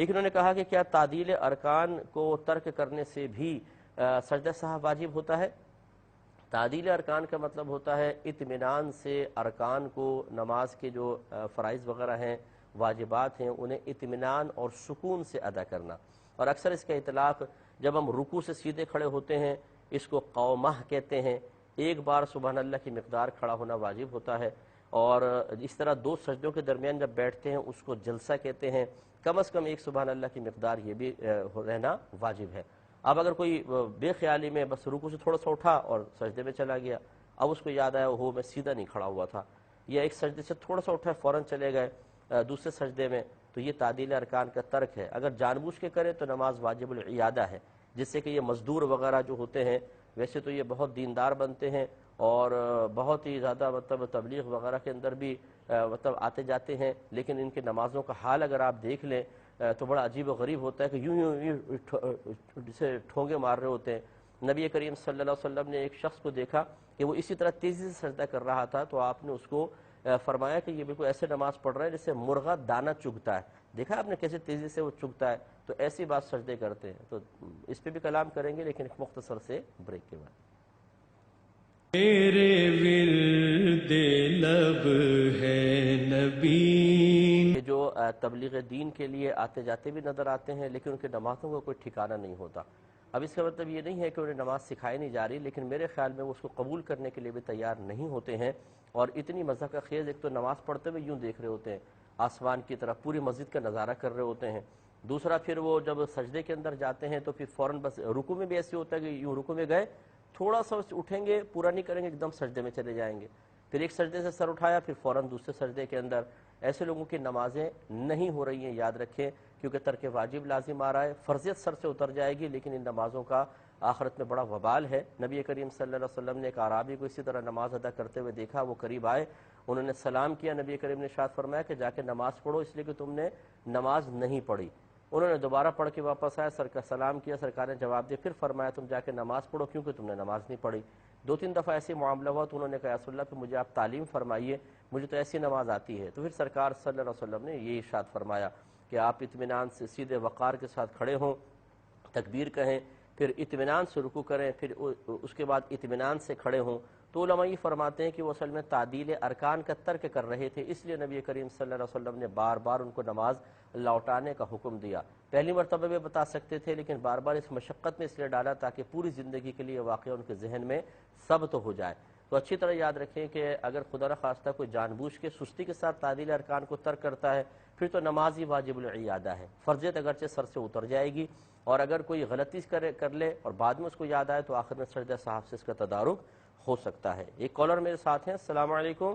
ایک انہوں نے کہا کہ کیا تعدیل ارکان کو ترک کرنے سے بھی سجدہ سہو واجب ہوتا ہے؟ تعدیل ارکان کا مطلب ہوتا ہے اطمینان سے ارکان کو، نماز کے جو فرائض وغیرہ ہیں، واجبات ہیں، انہیں اطمینان اور سکون سے ادا کرنا۔ اور اکثر اس کا اطلاق جب ہم رکوع سے سیدھے کھڑے ہوتے ہیں اس کو قومہ کہتے ہیں، ایک بار سبحان اللہ کی مقدار کھڑا ہونا واجب ہوتا ہے، اور اس طرح دو سجدوں کے درمیان جب بیٹھتے ہیں اس کو جلسہ کہتے ہیں، کم از کم ایک سبحان اللہ کی مقدار یہ بھی رہنا واجب ہے۔ اب اگر کوئی بے خیالی میں بس رکوع سے تھوڑا سا اٹھا اور سجدے میں چلا گیا، اب اس کو یاد آیا ہو میں سیدھا نہیں کھڑا ہوا تھا، یا ایک سجدے سے تھوڑا سا اٹھا فوراً چلے گئے دوسرے سجدے میں، تو یہ تعدیل ارکان کا ترک ہے۔ اگر جان بوجھ کے کرے تو نماز واجب العیادہ ہے، جس سے کہ یہ مزدور وغیرہ جو ہوتے ہیں ویسے تو یہ بہت دیندار بنتے ہیں اور بہت ہی زیادہ مطلب تبلیغ وغیرہ کے اندر بھی مطلب آتے جاتے ہیں، لیکن ان کے نمازوں کا حال اگر آپ دیکھ لیں تو بڑا عجیب و غریب ہوتا ہے کہ یوں جسے ٹھونگے مار رہے ہوتے ہیں۔ نبی کریم صلی اللہ علیہ وسلم نے ایک شخص کو دیکھا کہ وہ اسی طرح تیزی سے سجدہ کر رہا تھا، تو آپ نے اس کو فرمایا کہ یہ بالکل ایسے نماز پڑھ رہا ہے جیسے مرغا دانہ چگتا ہے، دیکھا آپ نے کیسے تیزی سے وہ چگتا ہے، تو ایسی بات سجدے کرتے ہیں۔ تو اس پہ بھی کلام کریں گے لیکن ایک مختصر سے بریک کے بعد۔ میرے ورد لب ہے نبی، کہ جو تبلیغ دین کے لیے آتے جاتے بھی نظر آتے ہیں لیکن ان کے نمازوں کا کوئی ٹھکانہ نہیں ہوتا۔ اب اس کا مطلب یہ نہیں ہے کہ انہیں نماز سکھائی نہیں جا رہی، لیکن میرے خیال میں وہ اس کو قبول کرنے کے لیے بھی تیار نہیں ہوتے ہیں، اور اتنی مزہ کا خیز ایک تو نماز پڑھتے ہوئے یوں دیکھ رہے ہوتے ہیں آسمان کی طرف، پوری مسجد کا نظارہ کر رہے ہوتے ہیں۔ دوسرا پھر وہ جب سجدے کے اندر جاتے ہیں تو پھر فوراً بس رکوع میں بھی ایسے ہوتا ہے کہ یوں رکوع میں گئے، تھوڑا سا اٹھیں گے، پورا نہیں کریں گے، ایک دم سجدے میں چلے جائیں گے، پھر ایک سجدے سے سر اٹھایا پھر فوراً دوسرے سجدے کے اندر۔ ایسے لوگوں کی نمازیں نہیں ہو رہی ہیں، یاد رکھیں، کیونکہ ترک واجب لازم آ رہا ہے، فرضیت سر سے اتر جائے گی، لیکن ان نمازوں کا آخرت میں بڑا وبال ہے۔ نبی کریم صلی اللہ علیہ وسلم نے ایک اعرابی کو اسی طرح نماز ادا کرتے ہوئے دیکھا، وہ قریب آئے، انہوں نے سلام کیا، نبی کریم نے ارشاد فرمایا کہ جا کے نماز پڑھو، اس لیے کہ تم نے نماز نہیں پڑھی۔ انہوں نے دوبارہ پڑھ کے واپس آیا، سرکار سلام کیا، سرکار نے جواب دیا، پھر فرمایا تم جا کے نماز پڑھو کیونکہ تم نے نماز نہیں پڑھی۔ دو تین دفعہ ایسی معاملہ ہوا تو انہوں نے کہا رسول اللہ پھر مجھے آپ تعلیم فرمائیے، مجھے تو ایسی نماز آتی ہے۔ تو پھر سرکار صلی اللہ علیہ وسلم نے یہ ارشاد فرمایا کہ آپ اطمینان سے سیدھے وقار کے ساتھ کھڑے ہوں، تکبیر کہیں، پھر اطمینان سے رکوع کریں، پھر اس کے بعد اطمینان سے کھڑے ہوں۔ تو علماء یہ فرماتے ہیں کہ وہ اصل میں تعدیل ارکان کا ترک کر رہے تھے، اس لیے نبی کریم صلی اللہ علیہ وسلم نے بار بار ان کو نماز لوٹانے کا حکم دیا۔ پہلی مرتبہ بھی بتا سکتے تھے لیکن بار بار اس مشقت میں اس لیے ڈالا تاکہ پوری زندگی کے لیے واقعہ ان کے ذہن میں ثبت ہو جائے۔ تو اچھی طرح یاد رکھیں کہ اگر خدا نخواستہ کوئی جان بوجھ کے سستی کے ساتھ تعدیل ارکان کو ترک کرتا ہے پھر تو نماز ہی واجب العیادہ ہے، فرضیت اگرچہ سر سے اتر جائے گی، اور اگر کوئی غلطی کر لے اور بعد میں اس کو یاد آئے تو آخر میں سجدہ سہو سے اس کا تدارک ہو سکتا ہے۔ ایک کالر میرے ساتھ ہیں، السلام علیکم۔